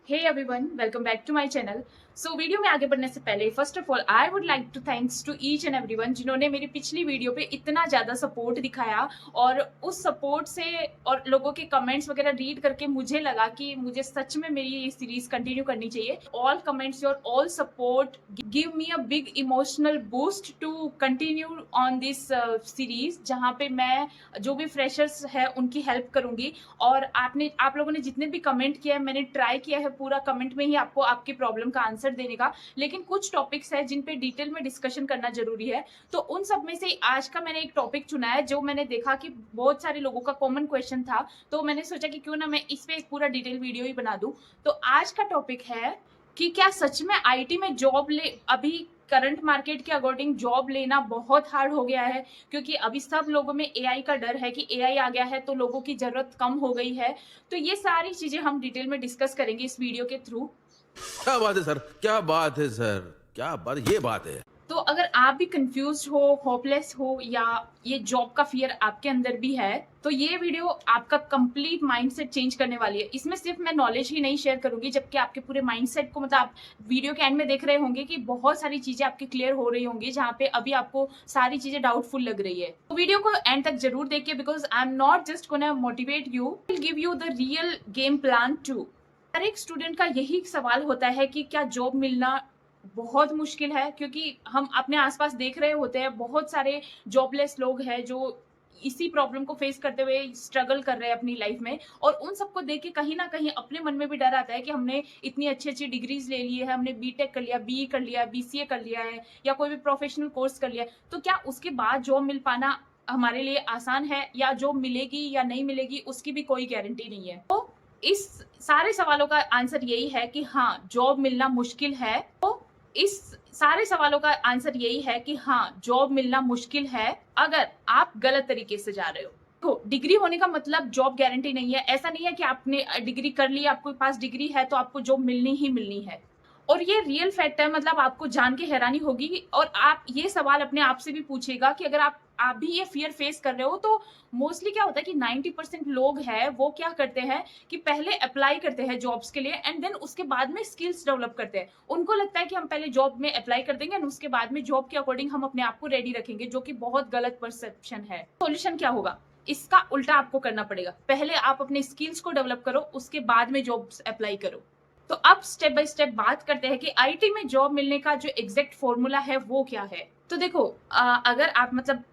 Hey everyone, welcome back to my channel. So video में आगे बढ़ने से पहले first of all I would like to thanks to each and everyone जिन्होंने मेरी पिछली वीडियो पे इतना ज़्यादा सपोर्ट दिखाया। और उस सपोर्ट से और लोगों के कमेंट्स वगैरह रीड करके मुझे लगा कि मुझे सच में मेरी ये सीरीज कंटिन्यू करनी चाहिए। All comments your all support give me a big emotional boost to continue on this series, जहाँ पे मैं जो भी फ्रेशर्स है उनकी हेल्प करूंगी। और आप लोगों ने जितने भी कमेंट किया है, मैंने ट्राई किया है पूरा कमेंट में ही आपको आपकी प्रॉब्लम का आंसर देने का, लेकिन कुछ टॉपिक्स है जिन पे डिटेल में डिस्कशन करना जरूरी है। तो उन सब में से आज का मैंने एक टॉपिक चुना है जो मैंने देखा कि बहुत सारे लोगों का कॉमन क्वेश्चन था, तो मैंने सोचा कि क्यों ना मैं इस पे एक पूरा डिटेल वीडियो ही बना दूं। तो आज का टॉपिक है कि क्या सच में आईटी में जॉब ले अभी करंट मार्केट के अकॉर्डिंग जॉब लेना बहुत हार्ड हो गया है, क्योंकि अभी सब लोगों में एआई का डर है कि एआई आ गया है तो लोगों की जरूरत कम हो गई है। तो ये सारी चीजें हम डिटेल में डिस्कस करेंगे इस वीडियो के थ्रू। क्या बात है सर, क्या बात है सर, क्या बात, ये बात है। तो अगर आप भी कंफ्यूज हो, होपलेस हो, या ये जॉब का फियर आपके अंदर भी है, तो ये वीडियो आपका कंप्लीट माइंडसेट चेंज करने वाली है। इसमें सिर्फ मैं नॉलेज ही नहीं शेयर करूंगी, जबकि आपके पूरे माइंडसेट को मतलब आप वीडियो के एंड में देख रहे होंगे कि बहुत सारी चीजें आपकी क्लियर हो रही होंगी, जहाँ पे अभी आपको सारी चीजें डाउटफुल लग रही है। तो वीडियो को एंड तक जरूर देखिए, because I am not just gonna motivate you, will give you the real game plan too. हर एक स्टूडेंट का यही सवाल होता है कि क्या जॉब मिलना बहुत मुश्किल है, क्योंकि हम अपने आसपास देख रहे होते हैं बहुत सारे जॉबलेस लोग हैं जो इसी प्रॉब्लम को फेस करते हुए स्ट्रगल कर रहे हैं अपनी लाइफ में। और उन सबको देख के कहीं ना कहीं अपने मन में भी डर आता है कि हमने इतनी अच्छी अच्छी डिग्रीज ले ली है, हमने बीटेक कर लिया, बीई कर लिया, बीसीए कर लिया है, या कोई भी प्रोफेशनल कोर्स कर लिया है, तो क्या उसके बाद जॉब मिल पाना हमारे लिए आसान है, या जॉब मिलेगी या नहीं मिलेगी उसकी भी कोई गारंटी नहीं है। तो इस सारे सवालों का आंसर यही है कि हाँ, जॉब मिलना मुश्किल है। तो इस सारे सवालों का आंसर यही है कि हाँ, जॉब मिलना मुश्किल है अगर आप गलत तरीके से जा रहे हो। तो डिग्री होने का मतलब जॉब गारंटी नहीं है। ऐसा नहीं है कि आपने डिग्री कर ली, आपके पास डिग्री है तो आपको जॉब मिलनी ही मिलनी है। और ये रियल फैक्ट है, मतलब आपको जान के हैरानी होगी। और आप ये सवाल अपने आप से भी पूछेगा कि अगर आप भी ये फियर फेस कर रहे हो, तो मोस्टली क्या होता है कि 90% लोग हैं वो क्या करते हैं कि पहले अप्लाई करते हैं जॉब्स के लिए एंड देन उसके बाद में स्किल्स डेवलप करते हैं। उनको लगता है कि हम पहले जॉब में अप्लाई कर देंगे एंड उसके बाद में जॉब के अकॉर्डिंग हम अपने आप को रेडी रखेंगे, जो कि बहुत गलत परसेप्शन है। सॉल्यूशन क्या होगा? इसका उल्टा आपको करना पड़ेगा। पहले आप अपने स्किल्स को डेवलप करो, उसके बाद में जॉब्स अप्लाई करो। तो अब स्टेप बाय स्टेप बात करते हैं कि आईटी में जॉब मिलने का जो एग्जैक्ट फॉर्मूला है वो क्या है। तो देखो, अगर आप मतलब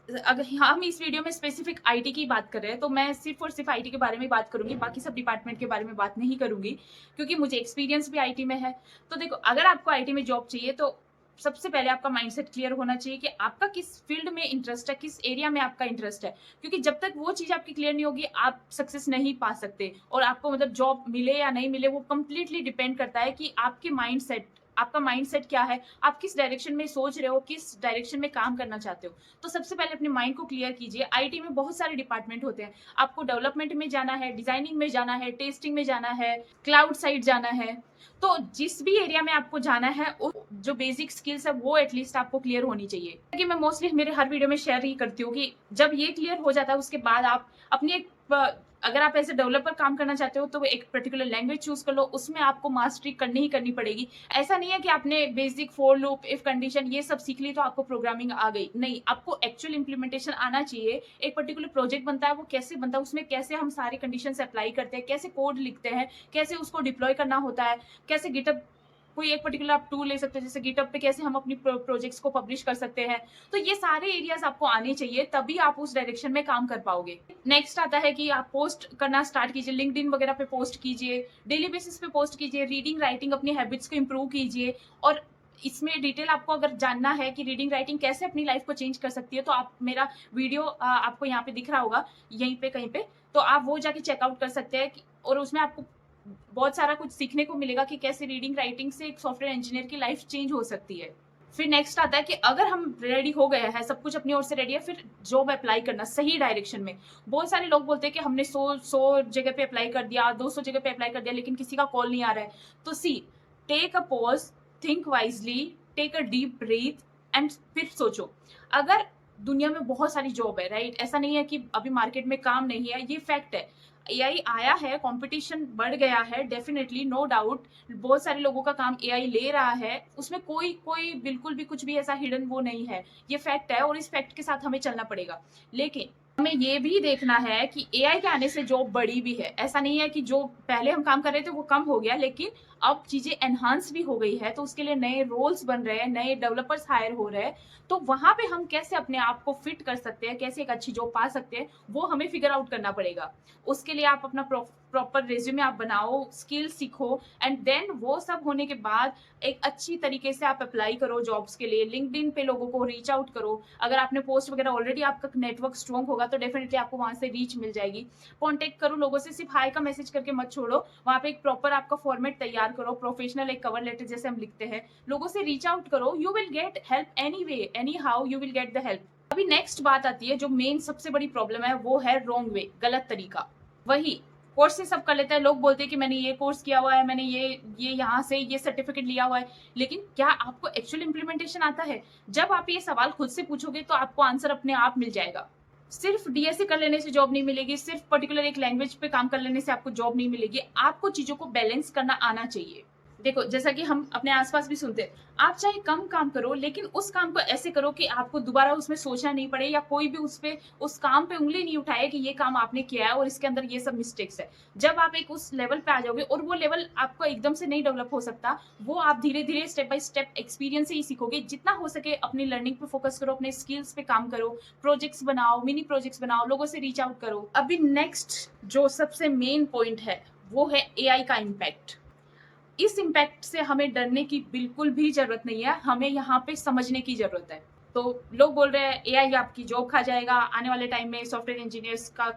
अगर हम इस वीडियो में स्पेसिफिक आईटी की बात कर रहे हैं, तो मैं सिर्फ और सिर्फ आईटी के बारे में बात करूंगी, बाकी सब डिपार्टमेंट के बारे में बात नहीं करूंगी, क्योंकि मुझे एक्सपीरियंस भी आईटी में है। तो देखो, अगर आपको आईटी में जॉब चाहिए तो सबसे पहले आपका माइंडसेट क्लियर होना चाहिए कि आपका किस फील्ड में इंटरेस्ट है, किस एरिया में आपका इंटरेस्ट है। क्योंकि जब तक वो चीज आपकी क्लियर नहीं होगी, आप सक्सेस नहीं पा सकते। और आपको मतलब जॉब मिले या नहीं मिले, वो कंप्लीटली डिपेंड करता है कि आपका माइंडसेट क्या है, आप किस डायरेक्शन में सोच रहे हो, किस डायरेक्शन में काम करना चाहते हो। तो सबसे पहले अपने माइंड को क्लियर कीजिए। आईटी में बहुत सारे डिपार्टमेंट होते हैं। आपको डेवलपमेंट में जाना है, डिजाइनिंग में जाना है, टेस्टिंग में जाना है, क्लाउड साइड जाना है। तो जिस भी एरिया में आपको जाना है, जो बेसिक स्किल्स है वो एटलीस्ट आपको क्लियर होनी चाहिए। कि मैं मोस्टली मेरे हर वीडियो में शेयर ही करती हूँ कि जब ये क्लियर हो जाता है उसके बाद आप अपनी एक अगर आप ऐसे डेवलपर काम करना चाहते हो तो एक पर्टिकुलर लैंग्वेज चूज कर लो, उसमें आपको मास्टरी करनी ही करनी पड़ेगी। ऐसा नहीं है कि आपने basic for loop, if condition ये सब सीख ली तो आपको प्रोग्रामिंग आ गई। नहीं, आपको एक्चुअल इंप्लीमेंटेशन आना चाहिए। एक पर्टिकुलर प्रोजेक्ट बनता है, वो कैसे बनता है, उसमें कैसे हम सारे कंडीशन अप्लाई करते हैं, कैसे कोड लिखते हैं, कैसे उसको डिप्लॉय करना होता है, कैसे गिटअप कोई एक पर्टिकुलर आप टूल ले सकते हैं, जैसे गिटअप पे कैसे हम अपनी प्रोजेक्ट्स को पब्लिश कर सकते हैं। तो ये सारे एरियाज आपको आने चाहिए, तभी आप उस डायरेक्शन में काम कर पाओगे। नेक्स्ट आता है कि आप पोस्ट करना स्टार्ट कीजिए, लिंक्डइन वगैरह पे पोस्ट कीजिए, डेली बेसिस पे पोस्ट कीजिए, रीडिंग राइटिंग अपनी हैबिट्स को इंप्रूव कीजिए। और इसमें डिटेल आपको अगर जानना है कि रीडिंग राइटिंग कैसे अपनी लाइफ को चेंज कर सकती है, तो आप मेरा वीडियो आपको यहाँ पे दिख रहा होगा, यहीं पे कहीं पे, तो आप वो जाके चेकआउट कर सकते हैं। और उसमें आपको बहुत सारा कुछ सीखने को मिलेगा कि कैसे रीडिंग राइटिंग से एक सॉफ्टवेयर इंजीनियर की लाइफ चेंज हो सकती है। फिर नेक्स्ट आता है कि अगर हम रेडी हो गए हैं, सब कुछ अपनी ओर से रेडी है, फिर जॉब अप्लाई करना सही डायरेक्शन में। बहुत सारे लोग बोलते हैं कि हमने 100 जगह पे अप्लाई कर दिया, 200 जगह पे अप्लाई कर दिया, लेकिन किसी का कॉल नहीं आ रहा है। तो see, take a pause, think wisely, take a deep breath and फिर सोचो। अगर दुनिया में बहुत सारी जॉब है, राइट, ऐसा नहीं है कि अभी मार्केट में काम नहीं है, ये फैक्ट है। एआई आया है, कंपटीशन बढ़ गया है, डेफिनेटली नो डाउट बहुत सारे लोगों का काम एआई ले रहा है, उसमें कोई कोई बिल्कुल भी कुछ भी ऐसा हिडन वो नहीं है, ये फैक्ट है और इस फैक्ट के साथ हमें चलना पड़ेगा। लेकिन हमें ये भी देखना है कि एआई के आने से जॉब बढ़ी भी है, ऐसा नहीं है कि जो पहले हम काम कर रहे थे वो कम हो गया, लेकिन अब चीजें एनहांस भी हो गई है, तो उसके लिए नए रोल्स बन रहे हैं, नए डेवलपर्स हायर हो रहे हैं, तो वहां पे हम कैसे अपने आप को फिट कर सकते हैं, कैसे एक अच्छी जॉब पा सकते हैं, वो हमें फिगर आउट करना पड़ेगा। उसके लिए आप अपना प्रॉपर रिज्यूमे आप बनाओ, स्किल सीखो, एंड देन वो सब होने के बाद एक अच्छी तरीके से आप अप्लाई करो जॉब्स के लिए, लिंक्डइन पे लोगों को रीच आउट करो। अगर आपने पोस्ट वगैरह ऑलरेडी आपका नेटवर्क स्ट्रॉन्ग होगा तो डेफिनेटली आपको वहां से रीच मिल जाएगी। कॉन्टेक्ट करो लोगों से, सिर्फ हाई का मैसेज करके मत छोड़ो, वहां पे एक प्रॉपर आपका फॉर्मेट तैयार करो, प्रोफेशनल एक कवर लेटर जैसे हम लिखते हैं, लोगों से रीच आउट करो, you will get help any way, any how you will get the help. अभी नेक्स्ट बात आती है, जो मेन सबसे बड़ी प्रॉब्लम है वो है रॉन्ग वे, गलत तरीका। वही कोर्स से सब कर लेते हैं, लोग बोलते हैं कि मैंने ये कोर्स किया हुआ है, मैंने ये यहाँ से ये सर्टिफिकेट लिया हुआ है, लेकिन क्या आपको एक्चुअल इंप्लीमेंटेशन आता है? जब आप ये सवाल खुद से पूछोगे तो आपको आंसर अपने आप मिल जाएगा। सिर्फ डीएससी कर लेने से जॉब नहीं मिलेगी, सिर्फ पर्टिकुलर एक लैंग्वेज पे काम कर लेने से आपको जॉब नहीं मिलेगी, आपको चीजों को बैलेंस करना आना चाहिए। देखो, जैसा कि हम अपने आसपास भी सुनते हैं, आप चाहे कम काम करो लेकिन उस काम को ऐसे करो कि आपको दोबारा उसमें सोचना नहीं पड़े, या कोई भी उस काम पे उंगली नहीं उठाए कि ये काम आपने किया है और इसके अंदर ये सब मिस्टेक्स है। जब आप एक उस लेवल पे आ जाओगे, और वो लेवल आपको एकदम से नहीं डेवलप हो सकता, वो आप धीरे धीरे स्टेप बाय स्टेप एक्सपीरियंस से ही सीखोगे। जितना हो सके अपनी लर्निंग पे फोकस करो, अपने स्किल्स पे काम करो, प्रोजेक्ट्स बनाओ, मिनी प्रोजेक्ट्स बनाओ, लोगों से रीच आउट करो। अभी नेक्स्ट जो सबसे मेन पॉइंट है वो है एआई का इम्पैक्ट। इस इम्पैक्ट से हमें डरने की बिल्कुल भी जरूरत नहीं है, हमें यहाँ पे समझने की जरूरत है। तो लोग बोल रहे हैं एआई आपकी जॉब खा जाएगा, आने वाले टाइम में सॉफ्टवेयर इंजीनियर्स का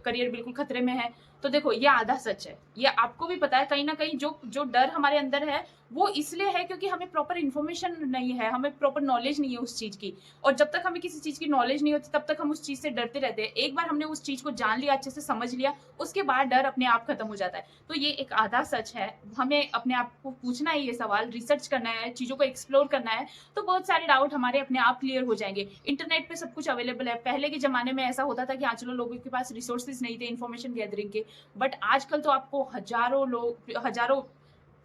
करियर बिल्कुल खतरे में है। तो देखो, ये आधा सच है, ये आपको भी पता है। कहीं ना कहीं जो जो डर हमारे अंदर है वो इसलिए है क्योंकि हमें प्रॉपर इन्फॉर्मेशन नहीं है, हमें प्रॉपर नॉलेज नहीं है उस चीज की, और जब तक हमें किसी चीज की नॉलेज नहीं होती तब तक हम उस चीज से डरते रहते हैं। एक बार हमने उस चीज को जान लिया, अच्छे से समझ लिया, उसके बाद डर अपने आप खत्म हो जाता है। तो ये एक आधा सच है, हमें अपने आप को पूछना है ये सवाल, रिसर्च करना है, चीजों को एक्सप्लोर करना है, तो बहुत सारे डाउट हमारे अपने आप क्लियर हो जाएंगे। इंटरनेट पे सब कुछ अवेलेबल है। पहले के जमाने में ऐसा होता था कि हाँ चलो लोगों के पास रिसोर्सेज नहीं थे इन्फॉर्मेशन गैदरिंग के, बट आजकल तो आपको हजारों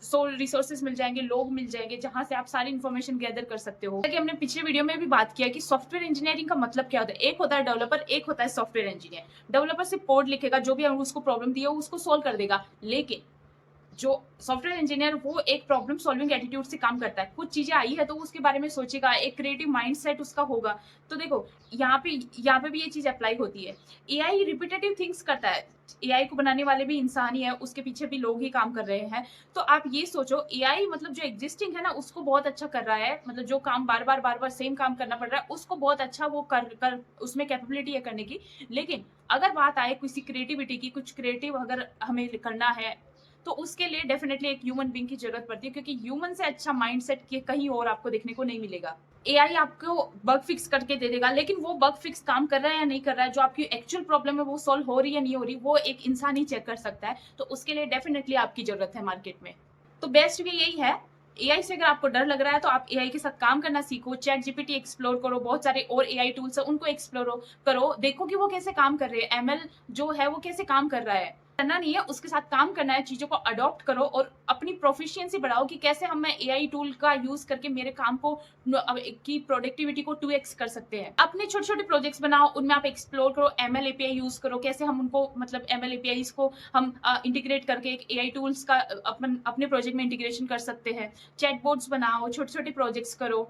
रिसोर्सेज मिल जाएंगे, लोग मिल जाएंगे जहां से आप सारी इन्फॉर्मेशन गैदर कर सकते हो। कि हमने पिछले वीडियो में भी बात किया कि सॉफ्टवेयर इंजीनियरिंग का मतलब क्या होता है। एक होता है डेवलपर, एक होता है सॉफ्टवेयर इंजीनियर। डेवलपर सिर्फ कोड लिखेगा, जो भी उसको प्रॉब्लम दी है उसको सोल्व कर देगा, लेकिन जो सॉफ्टवेयर इंजीनियर वो एक प्रॉब्लम सॉल्विंग एटीट्यूड से काम करता है। कुछ चीजें आई है तो उसके बारे में सोचेगा, एक क्रिएटिव माइंडसेट उसका होगा। तो देखो, यहाँ पे भी ये चीज अप्लाई होती है। एआई रिपीटेटिव थिंग्स करता है, एआई को बनाने वाले भी इंसान ही है, उसके पीछे भी लोग ही काम कर रहे हैं। तो आप ये सोचो, एआई मतलब जो एग्जिस्टिंग है ना उसको बहुत अच्छा कर रहा है, मतलब जो काम बार बार सेम काम करना पड़ रहा है उसको बहुत अच्छा वो कर उसमें कैपेबिलिटी है करने की। लेकिन अगर बात आए किसी क्रिएटिविटी की, कुछ क्रिएटिव अगर हमें करना है, तो उसके लिए डेफिनेटली एक ह्यूमन बीइंग की जरूरत पड़ती है, क्योंकि ह्यूमन से अच्छा माइंडसेट के कहीं और आपको देखने को नहीं मिलेगा। एआई आपको बग फिक्स करके दे देगा, लेकिन वो बग फिक्स काम कर रहा है या नहीं कर रहा है, जो आपकी एक्चुअल प्रॉब्लम है वो सॉल्व हो रही है नहीं हो रही, वो एक इंसान ही चेक कर सकता है। तो उसके लिए डेफिनेटली आपकी जरूरत है मार्केट में। तो बेस्ट वे यही है, एआई से अगर आपको डर लग रहा है तो आप एआई के साथ काम करना सीखो, चैट जीपीटी एक्सप्लोर करो, बहुत सारे और एआई टूल्स है उनको एक्सप्लोर करो, देखो कि वो कैसे काम कर रहे हैं, एमएल जो है वो कैसे काम कर रहा है। करना नहीं है, उसके साथ काम करना है, चीजों को अडॉप्ट करो और अपनी प्रोफिशिएंसी बढ़ाओ कि कैसे हम एआई टूल का यूज करके मेरे काम को की प्रोडक्टिविटी को 2x कर सकते हैं। अपने छोटे छोटे प्रोजेक्ट्स बनाओ, उनमें आप एक्सप्लोर करो, एमएल एपीआई यूज करो, कैसे हम उनको मतलब एमएल एपीआई को हम इंटीग्रेट करके एक एआई टूल्स का अपने प्रोजेक्ट में इंटीग्रेशन कर सकते हैं। चैटबॉट्स बनाओ, छोटे छोटे प्रोजेक्ट्स करो,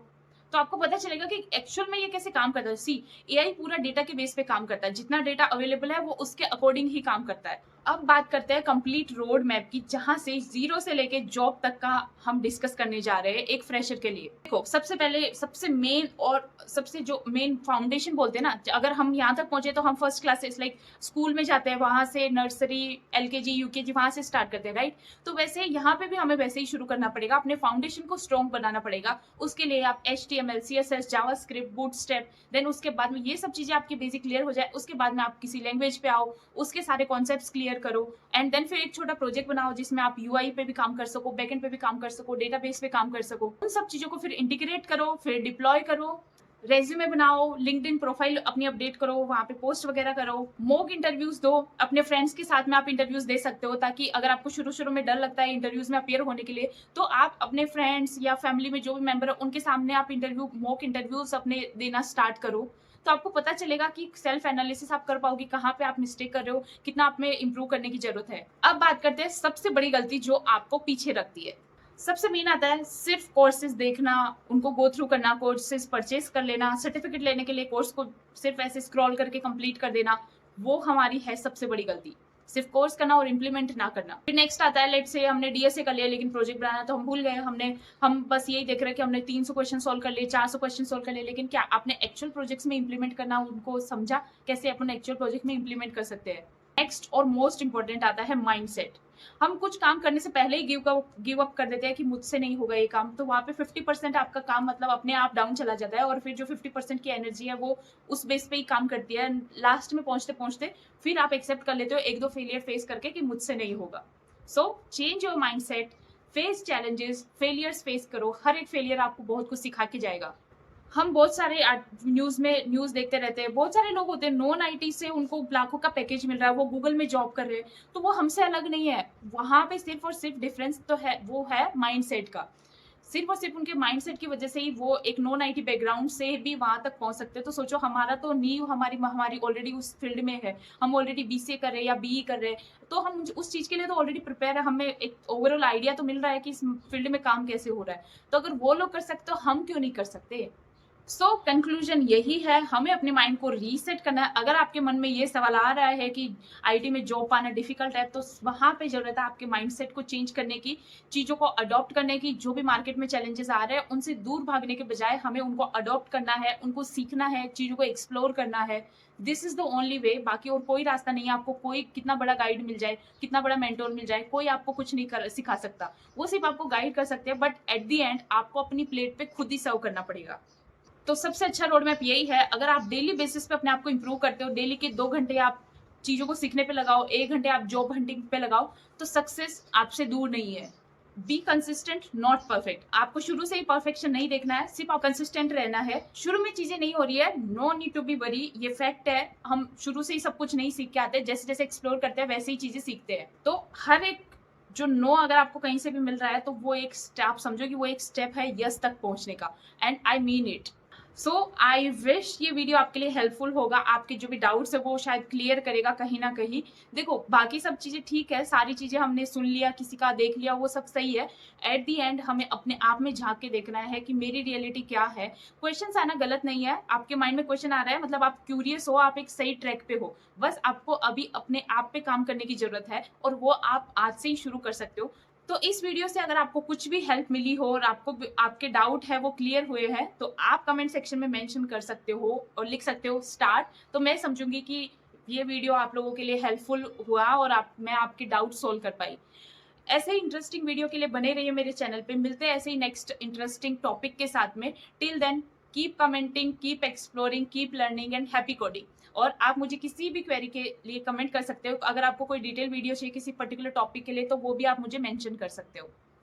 तो आपको पता चलेगा कि एक्चुअल में ये कैसे काम करता है। सी, एआई पूरा डेटा के बेस पे काम करता है, जितना डेटा अवेलेबल है वो उसके अकॉर्डिंग ही काम करता है। अब बात करते हैं कंप्लीट रोड मैप की, जहां से जीरो से लेके जॉब तक का हम डिस्कस करने जा रहे हैं एक फ्रेशर के लिए। देखो, सबसे पहले सबसे मेन और सबसे जो मेन फाउंडेशन बोलते हैं ना, अगर हम यहाँ तक पहुंचे तो हम फर्स्ट क्लासेस लाइक स्कूल में जाते हैं, वहां से नर्सरी, एलकेजी, यूकेजी वहां से स्टार्ट करते हैं, राइट। तो वैसे यहाँ पे भी हमें वैसे ही शुरू करना पड़ेगा, अपने फाउंडेशन को स्ट्रॉन्ग बनाना पड़ेगा। उसके लिए आप HTML, CSS, JavaScript, Bootstrap, then उसके बाद में ये सब चीजें आपकी बेसिक क्लियर हो जाए, उसके बाद में आप किसी लैंग्वेज पे आओ, उसके सारे कॉन्सेप्ट्स क्लियर करो, एंड देन फिर एक छोटा प्रोजेक्ट बनाओ जिसमें आप यूआई पे भी काम कर सको, बैकएंड पे भी काम कर सको, डेटाबेस पे काम कर सको। उन सब चीजों को फिर इंटीग्रेट करो, फिर डिप्लॉय करो, रेज्यूमे बनाओ, लिंक्डइन प्रोफाइल अपनी अपडेट करो, वहाँ पे पोस्ट वगैरह करो, मॉक इंटरव्यूज दो, अपने फ्रेंड्स के साथ में आप इंटरव्यूज दे सकते हो, ताकि अगर आपको शुरू-शुरू में डर लगता है इंटरव्यूज में अपीयर होने के लिए, तो आप अपने फ्रेंड्स या फैमिली में जो भी मेंबर है उनके सामने आप मॉक इंटरव्यूज अपने देना स्टार्ट करो। तो आपको पता चलेगा कि सेल्फ एनालिसिस आप कर पाओगे, कहाँ पे आप मिस्टेक कर रहे हो, कितना आप में इम्प्रूव करने की जरूरत है। अब बात करते हैं सबसे बड़ी गलती जो आपको पीछे रखती है। सबसे मेन आता है सिर्फ कोर्सेज देखना, उनको गो थ्रू करना, कोर्सेज परचेज कर लेना, सर्टिफिकेट लेने के लिए कोर्स को सिर्फ ऐसे स्क्रॉल करके कंप्लीट कर देना, वो हमारी है सबसे बड़ी गलती। सिर्फ कोर्स करना और इम्प्लीमेंट ना करना। फिर नेक्स्ट आता है, लेट से हमने डीएसए कर लिया लेकिन प्रोजेक्ट बनाना तो हम भूल गए, हम बस यही देख रहे हैं कि हमने 300 क्वेश्चन सोल्व कर लिए, 400 क्वेश्चन सोल्व कर लिए, लेकिन क्या आपने एक्चुअल प्रोजेक्ट्स में इम्प्लीमेंट करना उनको समझा, कैसे अपन एक्चुअल प्रोजेक्ट में इम्प्लीमेंट कर सकते हैं। नेक्स्ट और मोस्ट इंपॉर्टेंट आता है माइंडसेट। हम कुछ काम करने से पहले ही गिव अप कर देते हैं कि मुझसे नहीं होगा ये काम, तो वहाँ पे 50% आपका काम मतलब अपने आप डाउन चला जाता है, और फिर जो 50% की एनर्जी है वो उस बेस पे ही काम करती है। लास्ट में पहुंचते पहुंचते फिर आप एक्सेप्ट कर लेते हो एक दो फेलियर फेस करके कि मुझसे नहीं होगा। So change your mindset, face challenges, failures face करो। हर एक फेलियर आपको बहुत कुछ सिखा के जाएगा। हम बहुत सारे न्यूज़ देखते रहते हैं, बहुत सारे लोग होते हैं नॉन आईटी से उनको लाखों का पैकेज मिल रहा है, वो गूगल में जॉब कर रहे हैं, तो वो हमसे अलग नहीं है। वहाँ पे सिर्फ और सिर्फ डिफरेंस तो है, वो है माइंडसेट का। सिर्फ और सिर्फ उनके माइंडसेट की वजह से ही वो एक नॉन आईटी बैकग्राउंड से भी वहां तक पहुंच सकते हैं। तो सोचो, हमारा तो नींव हमारी ऑलरेडी उस फील्ड में है, हम ऑलरेडी बीसीए कर रहे हैं या बीई कर रहे हैं, तो हम उस चीज के लिए तो ऑलरेडी प्रिपेयर है, हमें एक ओवरऑल आइडिया तो मिल रहा है कि इस फील्ड में काम कैसे हो रहा है। तो अगर वो लोग कर सकते, तो हम क्यों नहीं कर सकते। सो कंक्लूजन यही है, हमें अपने माइंड को रीसेट करना है। अगर आपके मन में ये सवाल आ रहा है कि आईटी में जॉब पाना डिफिकल्ट है, तो वहां पे जरूरत है आपके माइंडसेट को चेंज करने की, चीजों को अडॉप्ट करने की। जो भी मार्केट में चैलेंजेस आ रहे हैं उनसे दूर भागने के बजाय हमें उनको अडॉप्ट करना है, उनको सीखना है, चीजों को एक्सप्लोर करना है। This is the only way. बाकी और कोई रास्ता नहीं है। आपको कोई कितना बड़ा गाइड मिल जाए, कितना बड़ा मेंटोर मिल जाए, कोई आपको कुछ नहीं सिखा सकता। वो सिर्फ आपको गाइड कर सकते हैं, बट एट द एंड आपको अपनी प्लेट पे खुद ही सर्व करना पड़ेगा। तो सबसे अच्छा रोड मैप यही है। अगर आप डेली बेसिस पे अपने आप को इंप्रूव करते हो, डेली के 2 घंटे आप चीजों को सीखने पे लगाओ, 1 घंटे आप जॉब हंटिंग पे लगाओ, तो सक्सेस आपसे दूर नहीं है। Be consistent, not perfect. आपको शुरू से ही परफेक्शन नहीं देखना है, सिर्फ आप कंसिस्टेंट रहना है। शुरू में चीजें नहीं हो रही है, no need to be worry, ये फैक्ट है। हम शुरू से ही सब कुछ नहीं सीख के आते, जैसे जैसे एक्सप्लोर करते हैं वैसे ही चीजें सीखते हैं। तो हर एक जो नो अगर आपको कहीं से भी मिल रहा है, तो वो एक स्टेप समझो कि वो एक स्टेप है यस तक पहुंचने का, and I mean it. So I wish ये वीडियो आपके लिए हेल्पफुल होगा। आपके जो भी डाउट्स है वो शायद क्लियर करेगा कहीं ना कहीं। देखो, बाकी सब चीजें ठीक है, सारी चीजें हमने सुन लिया, किसी का देख लिया, वो सब सही है। एट दी एंड हमें अपने आप में झांक के देखना है कि मेरी रियलिटी क्या है। क्वेश्चन आना गलत नहीं है। आपके माइंड में क्वेश्चन आ रहा है, मतलब आप क्यूरियस हो, आप एक सही ट्रैक पे हो। बस आपको अभी अपने आप पे काम करने की जरूरत है, और वो आप आज से ही शुरू कर सकते हो। तो इस वीडियो से अगर आपको कुछ भी हेल्प मिली हो और आपको आपके डाउट है वो क्लियर हुए हैं, तो आप कमेंट सेक्शन में मेंशन कर सकते हो और लिख सकते हो स्टार्ट। तो मैं समझूंगी कि ये वीडियो आप लोगों के लिए हेल्पफुल हुआ और मैं आपके डाउट सोल्व कर पाई। ऐसे ही इंटरेस्टिंग वीडियो के लिए बने रहिए मेरे चैनल पे। मिलते हैं ऐसे ही नेक्स्ट इंटरेस्टिंग टॉपिक के साथ में। Till then, keep commenting, keep exploring, keep learning and happy coding. और आप मुझे किसी भी क्वेरी के लिए कमेंट कर सकते हो। अगर आपको कोई डिटेल वीडियो चाहिए किसी पर्टिकुलर टॉपिक के लिए, तो वो भी आप मुझे मेंशन कर सकते हो।